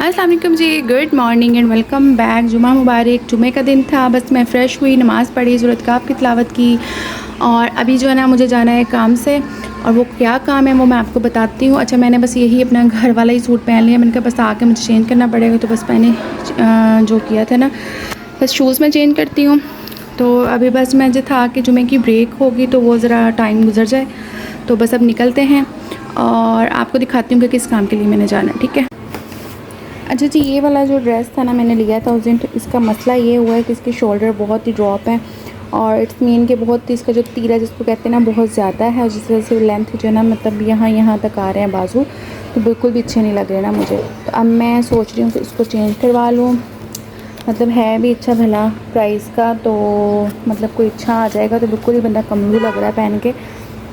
अस्सलाम वालेकुम जी, good morning and welcome back. जुमा मुबारक। जुमे का दिन था, बस मैं फ़्रेश हुई, नमाज़ पढ़ी, सूरत काफ़ की तिलावत की और अभी जो है ना मुझे जाना है काम से। और वो क्या काम है वो मैं आपको बताती हूँ। अच्छा, मैंने बस यही अपना घर वाला ही सूट पहन लिया। मैंने कहा बस आके मुझे चेंज करना पड़ेगा, तो बस मैंने जो किया था ना, बस शूज़ में चेंज करती हूँ। तो अभी बस मुझे था कि जुमे की ब्रेक होगी तो वो ज़रा टाइम गुजर जाए, तो बस अब निकलते हैं और आपको दिखाती हूँ कि किस काम के लिए मैंने जाना है। ठीक है। अच्छा जी, ये वाला जो ड्रेस था ना मैंने लिया था उस दिन, तो इसका मसला ये हुआ है कि इसके शोल्डर बहुत ही ड्रॉप हैं और इट्स मीन के बहुत इसका जो तीरा जिसको कहते हैं ना बहुत ज़्यादा है, और जिस वजह से लेंथ जो है ना मतलब यहाँ तक आ रहे हैं बाजू, तो बिल्कुल भी अच्छे नहीं लग रहे ना मुझे। तो अब मैं सोच रही हूँ कि इसको चेंज करवा लूँ। मतलब है भी अच्छा भला प्राइस का, तो मतलब कोई अच्छा आ जाएगा तो बिल्कुल ही बंदा कमलू लग रहा है पहन के।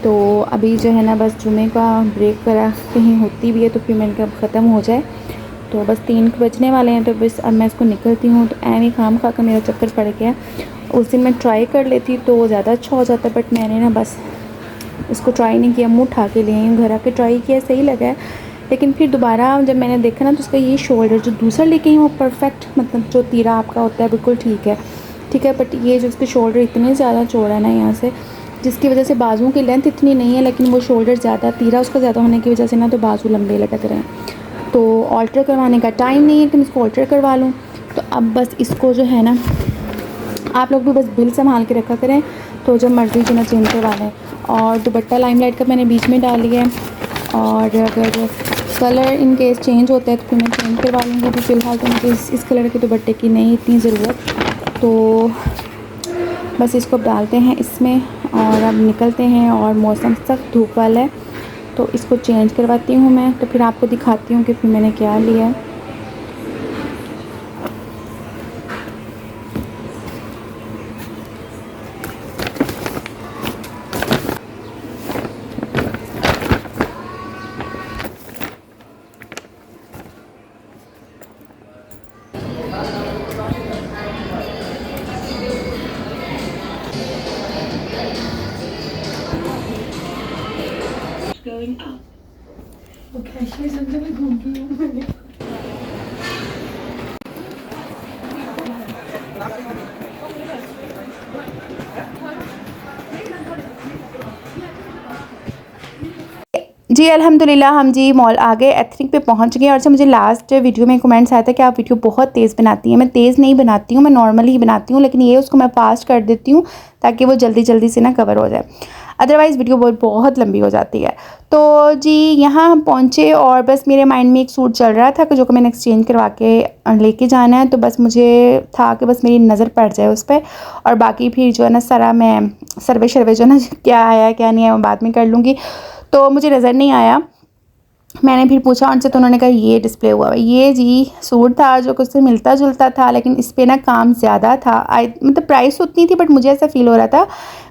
तो अभी जो है ना बस जुमे का ब्रेक करा कहीं होती भी है तो फिर मैंने कहा ख़त्म हो जाए, तो बस 3 बजने वाले हैं, तो बस अब मैं इसको निकलती हूँ। तो ऐਵੇਂ खाम खा कर मेरा चक्कर पड़ गया। उस दिन मैं ट्राई कर लेती तो वो ज़्यादा अच्छा हो जाता, बट मैंने ना बस इसको ट्राई नहीं किया, मुँह उठा के ले आई हूँ। घर आके ट्राई किया, सही लगा है, लेकिन फिर दोबारा जब मैंने देखा ना तो उसका ये शोल्डर जो दूसरा लेके आई वो परफेक्ट, मतलब जो तीरा आपका होता है बिल्कुल ठीक है, ठीक है। बट ये जो उसके शोल्डर इतने ज़्यादा चौड़ा है ना यहाँ से, जिसकी वजह से बाजुओं की लेंथ इतनी नहीं है, लेकिन वो शोल्डर ज़्यादा, तीरा उसका ज़्यादा होने की वजह से ना तो बाजू लंबे लटक रहे हैं। तो ऑल्टर करवाने का टाइम नहीं है कि मैं इसको ऑल्टर करवा लूँ। तो अब बस इसको जो है ना, आप लोग भी बस बिल संभाल के रखा करें, तो जब मर्ज़ी जो ना चेंज करवा लें। और दुपट्टा लाइमलाइट का मैंने बीच में डाल लिया है, और अगर कलर इन केस चेंज होता है तो फिर मैं चेंज करवा लूँगी। तो फ़िलहाल तो मुझे इस कलर के दुपट्टे की नहीं इतनी ज़रूरत, तो बस इसको डालते हैं इसमें और अब निकलते हैं। और मौसम सख्त धूप वाला है, तो इसको चेंज करवाती हूँ मैं, तो फिर आपको दिखाती हूँ कि फिर मैंने क्या लिया है। Going up. Okay, she's under the computer. जी अल्हम्दुलिल्लाह, हम जी मॉल आ गए, एथनिक पे पहुंच गए। और जब मुझे लास्ट वीडियो में कमेंट्स आया था कि आप वीडियो बहुत तेज़ बनाती हैं। मैं तेज़ नहीं बनाती हूँ, मैं नॉर्मली ही बनाती हूँ, लेकिन ये उसको मैं फास्ट कर देती हूँ ताकि वो जल्दी जल्दी से ना कवर हो जाए, अदरवाइज़ वीडियो बहुत लंबी हो जाती है। तो जी यहाँ हम पहुँचे और बस मेरे माइंड में एक सूट चल रहा था कि जो कि मैंने एक्सचेंज करवा के लेके जाना है। तो बस मुझे था कि बस मेरी नज़र पड़ जाए उस पर, और बाकी फिर जो है ना सारा मैं सर्वे शर्वे जो है ना क्या आया क्या नहीं आया मैं बाद में कर लूँगी। तो मुझे नज़र नहीं आया, मैंने फिर पूछा उनसे, तो उन्होंने कहा ये डिस्प्ले हुआ है। ये जी सूट था जो कि उससे मिलता जुलता था, लेकिन इस पे ना काम ज़्यादा था। मतलब प्राइस उतनी थी, बट मुझे ऐसा फ़ील हो रहा था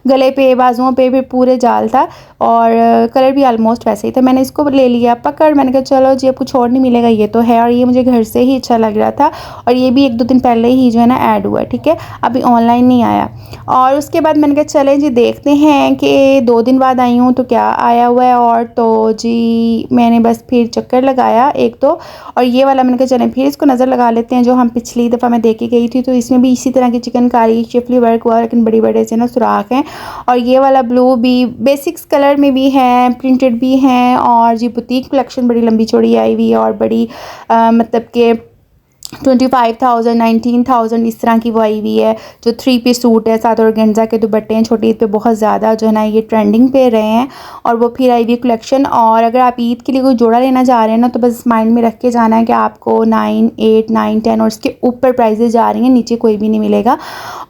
गले पे बाजुओं पे भी पूरे जाल था, और कलर भी आलमोस्ट वैसे ही था। मैंने इसको ले लिया पकड़, मैंने कहा चलो जी अब कुछ और नहीं मिलेगा, ये तो है। और ये मुझे घर से ही अच्छा लग रहा था, और ये भी 1-2 दिन पहले ही जो है ना ऐड हुआ, ठीक है, अभी ऑनलाइन नहीं आया। और उसके बाद मैंने कहा चलें जी देखते हैं कि 2 दिन बाद आई हूँ तो क्या आया हुआ है। और तो जी मैंने बस फिर चक्कर लगाया 1-2, और ये वाला मैंने कहा चलें फिर इसको नज़र लगा लेते हैं, जो हम पिछली दफ़ा मैं दे के गई थी। तो इसमें भी इसी तरह की चिकनकारी शिफली वर्क हुआ, लेकिन बड़ी बड़े से ना सुराख हैं। और ये वाला ब्लू भी बेसिक्स कलर में भी है, प्रिंटेड भी हैं, और जी बुटीक कलेक्शन बड़ी लंबी चौड़ी आई हुई है, और बड़ी मतलब के 25,000 19,000 इस तरह की वो आई हुई है। जो 3 पीस सूट है, साथ ऑर्गेन्जा के दुपट्टे हैं, छोटी ईद पे बहुत ज़्यादा जो है ना ये ट्रेंडिंग पे रहे हैं, और वो फिर आई हुई कलेक्शन। और अगर आप ईद के लिए कोई जोड़ा लेना चाह रहे हैं ना, तो बस माइंड में रख के जाना है कि आपको 9, 8, 9, 10 और इसके ऊपर प्राइजेज़ जा रही हैं, नीचे कोई भी नहीं मिलेगा।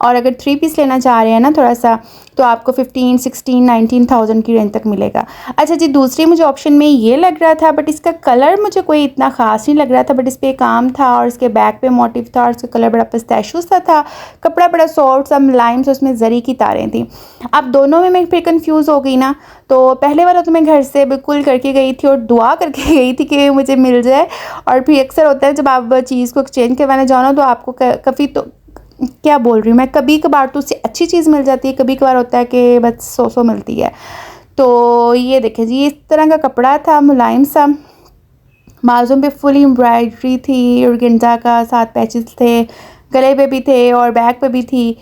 और अगर 3 पीस लेना चाह रहे हैं ना थोड़ा सा, तो आपको 15, 16, 19,000 की रेंज तक मिलेगा। अच्छा जी, दूसरी मुझे ऑप्शन में ये लग रहा था, बट इसका कलर मुझे कोई इतना ख़ास नहीं लग रहा था, बट इस पर काम था और इसके बैक पे मोटिव था, और इसका कलर बड़ा पिस्ताशियो सा था, कपड़ा बड़ा सॉफ्ट सा मुलायम सा, उसमें जरी की तारें थी। अब दोनों में मैं फिर कंफ्यूज हो गई ना। तो पहले वाला तो मैं घर से बिल्कुल करके गई थी और दुआ करके गई थी कि मुझे मिल जाए। और फिर अक्सर होता है जब आप चीज़ को एक्सचेंज करवाने जाओ ना, तो आपको काफ़ी, तो क्या बोल रही हूँ मैं, कभी कभार तो उससे अच्छी चीज़ मिल जाती है, कभी कभार होता है कि बस 100 मिलती है। तो ये देखें जी, इस तरह का कपड़ा था मुलायम सा, बाजू पे फुल एम्ब्रॉयडरी थी, ऑर्गेन्जा का, 7 पैचेस थे, गले पे भी थे और बैक पे भी थी।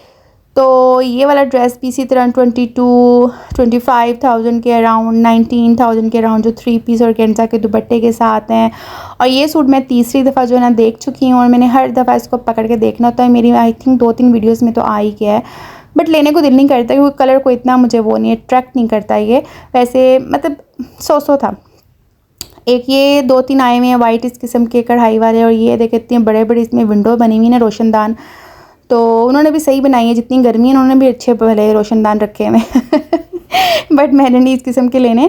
तो ये वाला ड्रेस भी इसी तरह 22-25,000 के अराउंड, 19,000 के अराउंड, जो 3 पीस ऑर्गेन्जा के दुपट्टे के साथ हैं। और ये सूट मैं तीसरी दफ़ा जो है ना देख चुकी हूँ और मैंने हर दफ़ा इसको पकड़ के देखना होता है। मेरी आई थिंक 2-3 वीडियोज़ में तो आ ही गया है, बट लेने को दिल नहीं करता क्योंकि कलर को इतना मुझे वो नहीं अट्रैक्ट नहीं करता ये। वैसे मतलब सो था। एक ये 2-3 आए हुए हैं वाइट इस किस्म के कढ़ाई वाले, और ये देख इतने बड़े बड़े इसमें विंडो बनी हुई है रोशनदान। तो उन्होंने भी सही बनाई है, जितनी गर्मी है उन्होंने भी अच्छे भले रोशनदान रखे हुए बट मैंने नहीं इस किस्म के लेने,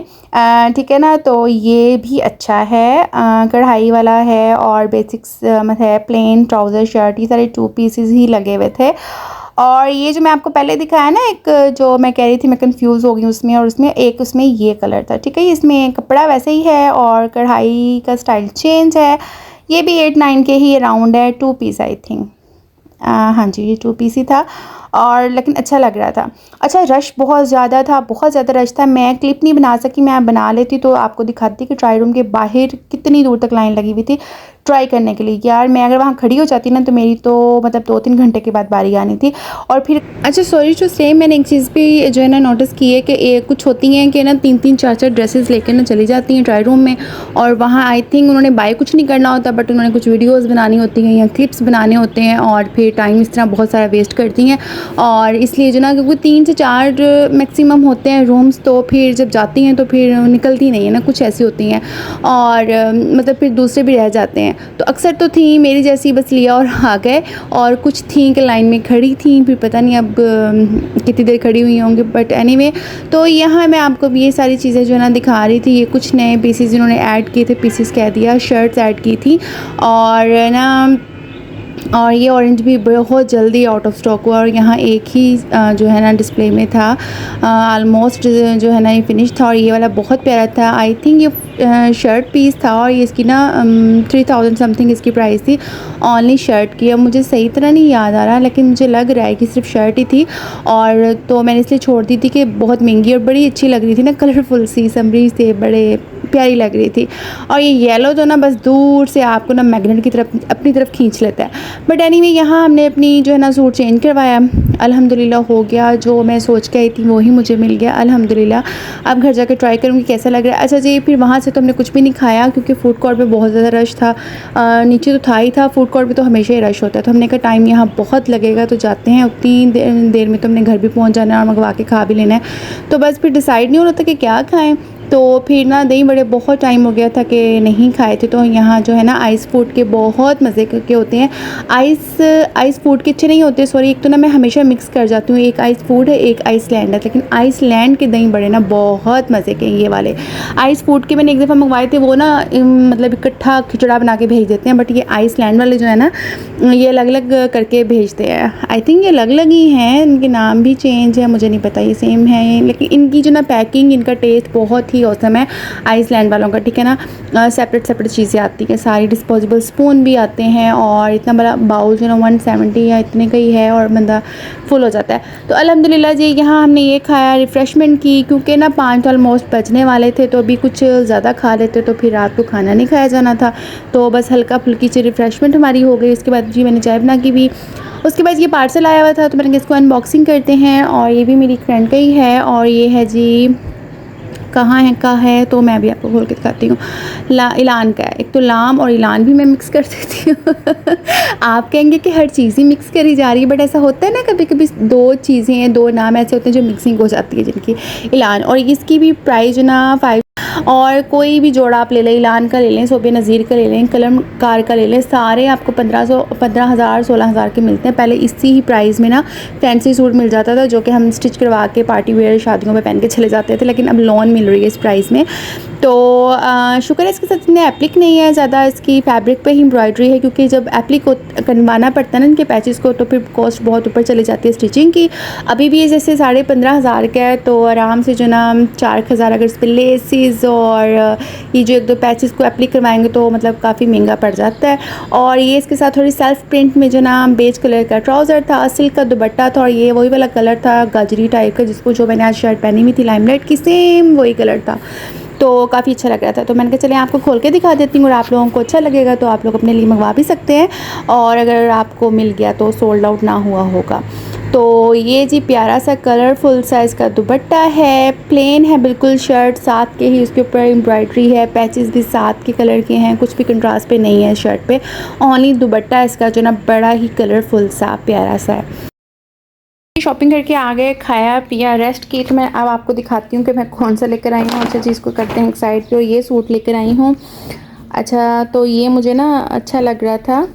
ठीक है ना। तो ये भी अच्छा है, कढ़ाई वाला है और बेसिक्स है, प्लेन ट्राउज़र शर्ट, ये सारे 2 पीसेस ही लगे हुए थे। और ये जो मैं आपको पहले दिखाया ना, एक जो मैं कह रही थी मैं कंफ्यूज हो गई उसमें, और उसमें एक उसमें ये कलर था, ठीक है। इसमें कपड़ा वैसे ही है और कढ़ाई का स्टाइल चेंज है। ये भी 8-9 के ही अराउंड है, 2 पीस आई थिंक, हाँ जी ये 2 पीस ही था, और लेकिन अच्छा लग रहा था। अच्छा रश बहुत ज़्यादा था, बहुत ज़्यादा रश था। मैं क्लिप नहीं बना सकी, मैं बना लेती तो आपको दिखाती कि ट्राई रूम के बाहर कितनी दूर तक लाइन लगी हुई थी ट्राई करने के लिए। यार मैं अगर वहाँ खड़ी हो जाती ना तो मेरी तो मतलब 2-3 घंटे के बाद बारी आनी थी। और फिर अच्छा सॉरी टू से, मैंने एक चीज़ भी जो है ना नोटिस की है कि कुछ होती हैं कि ना 3-3 4-4 ड्रेसेस लेकर ना चली जाती हैं ट्राई रूम में, और वहाँ आई थिंक उन्होंने बाय कुछ नहीं करना होता, बट उन्होंने कुछ वीडियोज़ बनानी होती हैं या क्लिप्स बनाने होते हैं, और फिर टाइम इस तरह बहुत सारा वेस्ट करती हैं। और इसलिए जो ना क्योंकि 3 से 4 मैक्सिमम होते हैं रूम्स, तो फिर जब जाती हैं तो फिर निकलती नहीं है ना, कुछ ऐसी होती हैं, और मतलब फिर दूसरे भी रह जाते हैं। तो अक्सर तो थी मेरी जैसी, बस लिया और आ गए, और कुछ थी कि लाइन में खड़ी थी, फिर पता नहीं अब कितनी देर खड़ी हुई होंगी, बट एनीवे। तो यहाँ मैं आपको ये सारी चीज़ें जो है ना दिखा रही थी। ये कुछ नए पीसेस इन्होंने ऐड किए थे, पीसेस कह दिया, शर्ट्स ऐड की थी, और ना और ये ऑरेंज भी बहुत जल्दी आउट ऑफ स्टॉक हुआ, और यहाँ एक ही जो है ना डिस्प्ले में था, ऑलमोस्ट जो है ना ये फिनिश था। और ये वाला बहुत प्यारा था, आई थिंक ये शर्ट पीस था, और ये इसकी ना 3000 समथिंग इसकी प्राइस थी ओनली शर्ट की। अब मुझे सही तरह नहीं याद आ रहा, लेकिन मुझे लग रहा है कि सिर्फ शर्ट ही थी, और तो मैंने इसलिए छोड़ दी थी कि बहुत महंगी और बड़ी अच्छी लग रही थी ना, कलरफुल सी समरी से बड़े प्यारी लग रही थी। और ये येलो जो ना बस दूर से आपको ना मैग्नेट की तरफ अपनी तरफ खींच लेता है। बट एनीवे यहाँ हमने अपनी जो है ना सूट चेंज करवाया, अल्हम्दुलिल्लाह हो गया, जो मैं सोच के आई थी वही मुझे मिल गया अल्हम्दुलिल्लाह। अब घर जाकर ट्राई करूँगी कैसा लग रहा है। अच्छा जी, फिर वहाँ से तो हमने कुछ भी नहीं खाया क्योंकि फ़ूड कोर्ट में बहुत ज़्यादा रश था। नीचे तो था ही था, फ़ूड कोर्ट में तो हमेशा ही रश होता है, तो हमने कहा टाइम यहाँ बहुत लगेगा तो जाते हैं, उतनी देर में तो हमने घर भी पहुँच जाना है और मंगवा के खा भी लेना है। तो बस फिर डिसाइड नहीं हो रहा था कि क्या खाएँ, तो फिर ना दही बड़े बहुत टाइम हो गया था कि नहीं खाए थे। तो यहाँ जो है ना आइस फूड के बहुत मज़े के होते हैं। आइस फूड के अच्छे नहीं होते, सॉरी, एक तो ना मैं हमेशा मिक्स कर जाती हूँ, एक आइस फूड है एक आइसलैंड है, लेकिन आइसलैंड के दही बड़े ना बहुत मज़े के ये वाले। आइस फूड के मैंने एक दफ़ा मंगवाए थे, वो ना मतलब इकट्ठा खिचड़ा बना के भेज देते हैं, बट ये आइसलैंड वाले जो है ना ये अलग अलग करके भेजते हैं। आई थिंक ये अलग अलग ही हैं, इनके नाम भी चेंज है, मुझे नहीं पता ये सेम है, लेकिन इनकी जो ना पैकिंग, इनका टेस्ट बहुत ही औसम है आइसलैंड वालों का, ठीक है ना। सेपरेट चीज़ें आती हैं, सारी डिस्पोजेबल स्पून भी आते हैं, और इतना बड़ा बाउल जो ना 170 या इतने का ही है, और बंदा फुल हो जाता है। तो अल्हम्दुलिल्लाह जी यहाँ हमने ये खाया, रिफ़्रेशमेंट की, क्योंकि ना 5 ऑलमोस्ट बजने वाले थे, तो अभी कुछ ज़्यादा खा लेते तो फिर रात को खाना नहीं खाया जाना था, तो बस हल्का फुल्की सी रिफ़्रेशमेंट हमारी हो गई। उसके बाद जी मैंने चाय बना की भी। उसके बाद ये पार्सल आया हुआ था, तो मैंने इसको अनबॉक्सिंग करते हैं, और ये भी मेरी फ्रेंड का ही है, और ये है जी कहाँ है का है, तो मैं भी आपको खोल के दिखाती हूँ। ईलान का है, एक तो लाम और ईलान भी मैं मिक्स कर देती हूँ आप कहेंगे कि हर चीज़ ही मिक्स करी जा रही है, बट ऐसा होता है ना कभी कभी 2 चीज़ें हैं, 2 नाम ऐसे होते हैं जो मिक्सिंग हो जाती है, जिनकी ईलान। और इसकी भी प्राइस जो ना 5, और कोई भी जोड़ा आप ले लें, ईलान का ले लें, सोबे नज़ीर का ले लें, कलम कार का ले लें, सारे आपको 15,000 16,000 के मिलते हैं। पहले इसी ही प्राइस में ना फैंसी सूट मिल जाता था, जो कि हम स्टिच करवा के पार्टी वेयर शादियों में पहन के चले जाते थे, लेकिन अब लोन मिल रही है इस प्राइस में। तो शुक्र है इसके साथ इतने एप्लिक नहीं है ज़्यादा, इसकी फैब्रिक पे ही एम्ब्रॉयडरी है, क्योंकि जब एप्लिक करवाना पड़ता है ना इनके पैचेस को, तो फिर कॉस्ट बहुत ऊपर चली जाती है स्टिचिंग की। अभी भी ये जैसे 15,500 का है, तो आराम से जो ना 4,000 अगर इस पर लेसिस और ये जो 1-2 पैचेस को एप्लिक करवाएंगे तो मतलब काफ़ी महंगा पड़ जाता है। और ये इसके साथ थोड़ी सेल्फ प्रिंट में जो ना बेज कलर का ट्राउज़र था, सिल्क का दुपट्टा था, और ये वही वाला कलर था गाजरी टाइप का, जिसको जो मैंने आज शर्ट पहनी हुई थी लाइमलाइट की, सेम वही कलर था। तो काफ़ी अच्छा लग रहा था। तो मैंने कहा चले आपको खोल के दिखा देती हूँ और आप लोगों को अच्छा लगेगा तो आप लोग अपने लिए मंगवा भी सकते हैं, और अगर आपको मिल गया तो सोल्ड आउट ना हुआ होगा। तो ये जी प्यारा सा कलरफुल साइज़ का दुपट्टा है, प्लेन है बिल्कुल, शर्ट साथ के ही उसके ऊपर एम्ब्रॉयडरी है, पैचेस भी साथ के कलर के हैं, कुछ भी कंट्रास्ट पे नहीं है शर्ट पे, ओनली दुपट्टा इसका जो ना बड़ा ही कलरफुल सा प्यारा सा है। शॉपिंग करके आ गए, खाया पिया, रेस्ट की। तो मैं अब आपको दिखाती हूँ कि मैं कौन सा लेकर आई हूँ। अच्छा जी, इसको करते हैं एक साइड पे। ये सूट लेकर आई हूँ। अच्छा, तो ये मुझे ना अच्छा लग रहा था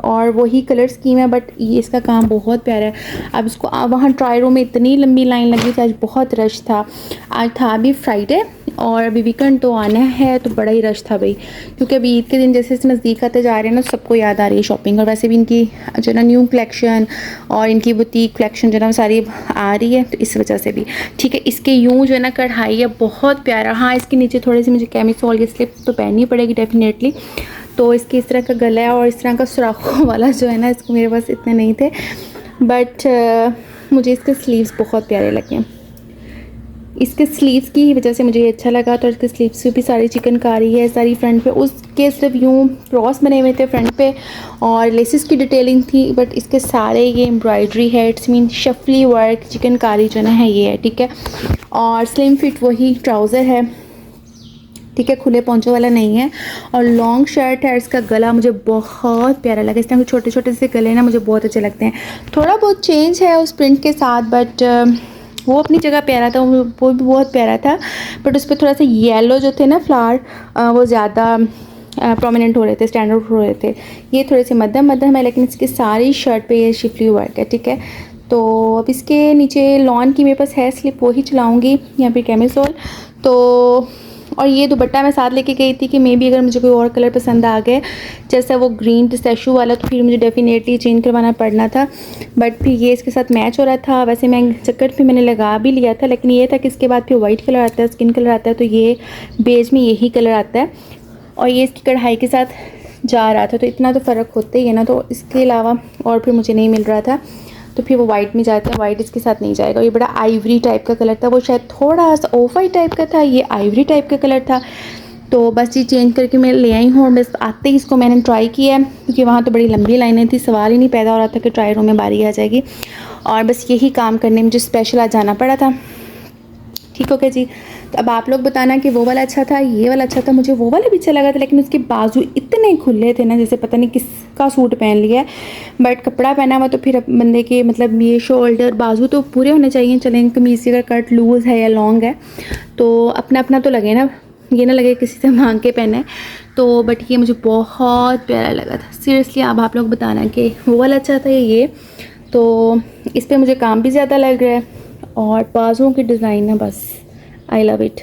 और वही कलर स्कीम है, बट ये इसका काम बहुत प्यारा है। अब इसको वहाँ ट्राई रूम में इतनी लंबी लाइन लगी थी, आज बहुत रश था। आज था अभी फ्राइडे और अभी वीकेंड तो आना है, तो बड़ा ही रश था भाई, क्योंकि अभी ईद के दिन जैसे जैसे नज़दीक आते जा रहे हैं ना, सबको याद आ रही है शॉपिंग। और वैसे भी इनकी जो ना न्यू कलेक्शन और इनकी बुटीक कलेक्शन जो ना सारी आ रही है, तो इस वजह से भी ठीक है। इसके यूँ जो है ना कढ़ाई है बहुत प्यारा। हाँ, इसके नीचे थोड़ी सी मुझे कैमिसोल की स्लिप तो पहननी पड़ेगी डेफिनेटली। तो इसके इस तरह का गला है और इस तरह का सुराखों वाला जो है ना, इसको मेरे पास इतने नहीं थे, बट मुझे इसके स्लीव्स बहुत प्यारे लगे। इसके स्लीव्स की वजह से मुझे ये अच्छा लगा। तो इसके स्लीव्स पे भी सारी चिकनकारी है, सारी फ्रंट पे उसके सिर्फ यूँ क्रॉस बने हुए थे फ्रंट पे और लेसेस की डिटेलिंग थी, बट इसके सारे ये एम्ब्रॉयडरी है, इट्स मीन शफली वर्क, चिकनकारी जो ना है ये है, ठीक है। और स्लिम फिट वही ट्राउज़र है, ठीक है, खुले पहुँचों वाला नहीं है। और लॉन्ग शर्ट है। इसका गला मुझे बहुत प्यारा लगा। इस तरह के छोटे छोटे से गले ना मुझे बहुत अच्छे लगते हैं। थोड़ा बहुत चेंज है उस प्रिंट के साथ, बट वो अपनी जगह प्यारा था, वो भी बहुत प्यारा था, बट उस पर थोड़ा सा येलो जो थे ना फ्लावर, वो ज़्यादा प्रोमिनेंट हो रहे थे, स्टैंड आउट हो रहे थे। ये थोड़े से मध्यम मध्यम है, लेकिन इसकी सारी शर्ट पे ये शिफली वर्क है, ठीक है। तो अब इसके नीचे लॉन की मेरे पास है स्लिप, वही चलाऊँगी, यहाँ पे कैमिसोल। तो और ये दुपट्टा मैं साथ लेके गई थी कि मे भी अगर मुझे कोई और कलर पसंद आ गए, जैसा वो ग्रीन पिस्ताशियो वाला, तो फिर मुझे डेफिनेटली चेंज करवाना पड़ना था, बट फिर ये इसके साथ मैच हो रहा था। वैसे मैं चक्कर पे मैंने लगा भी लिया था, लेकिन ये था कि इसके बाद फिर वाइट कलर आता है, स्किन कलर आता है, तो ये बेज में यही कलर आता है और ये इसकी कढ़ाई के साथ जा रहा था, तो इतना तो फ़र्क होता ही है ना। तो इसके अलावा और फिर मुझे नहीं मिल रहा था, तो फिर वो वाइट में जाता है, वाइट इसके साथ नहीं जाएगा। ये बड़ा आइवरी टाइप का कलर था, वो शायद थोड़ा सा ऑफ वाइट टाइप का था, ये आइवरी टाइप का कलर था। तो बस ये चेंज करके मैं ले आई हूँ और बस आते ही इसको मैंने ट्राई किया है, क्योंकि वहाँ तो बड़ी लंबी लाइनें थी, सवाल ही नहीं पैदा हो रहा था कि ट्राई रूम में बारी आ जाएगी। और बस यही काम करने मुझे स्पेशल आज जाना पड़ा था। ठीक हो गया जी। तो अब आप लोग बताना कि वो वाला अच्छा था, ये वाला अच्छा था। मुझे वो वाला भी अच्छा लगा था, लेकिन उसके बाजू इतने खुले थे ना, जैसे पता नहीं किसका सूट पहन लिया है, बट कपड़ा पहना हुआ तो फिर बंदे के मतलब ये शोल्डर बाजू तो पूरे होने चाहिए। चलें कमीज़ की अगर कट लूज़ है या लॉन्ग है तो अपना अपना तो लगे ना, ये ना लगे किसी से मांग के पहने। तो बट ये मुझे बहुत प्यारा लगा था सीरियसली। अब आप लोग बताना कि वो वाला अच्छा था या ये। तो इस पर मुझे काम भी ज़्यादा लग रहा है और बाजुओं की डिज़ाइन है, बस आई लव इट,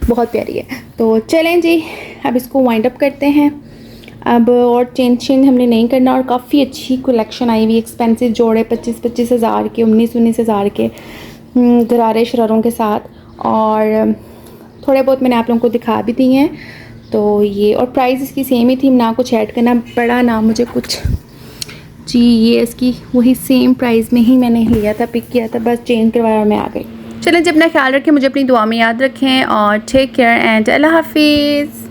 बहुत प्यारी है। तो चलें जी, अब इसको वाइंड अप करते हैं। अब और चेंजिंग हमने नहीं करना। और काफ़ी अच्छी कलेक्शन आई हुई, एक्सपेंसिव जोड़े 25-25 हज़ार के, 19-19 हज़ार के गरारे शरारों के साथ, और थोड़े बहुत मैंने आप लोगों को दिखा भी दी हैं। तो ये और प्राइस इसकी सेम ही थी, ना कुछ ऐड करना पड़ा ना मुझे कुछ जी। ये इसकी वही सेम प्राइस में ही मैंने लिया था, पिक किया था, बस चेंज करवाया और मैं आ गई। चलें जी, अपना ख्याल रखें, मुझे अपनी दुआ में याद रखें और टेक केयर एंड अल्लाह हाफिज़।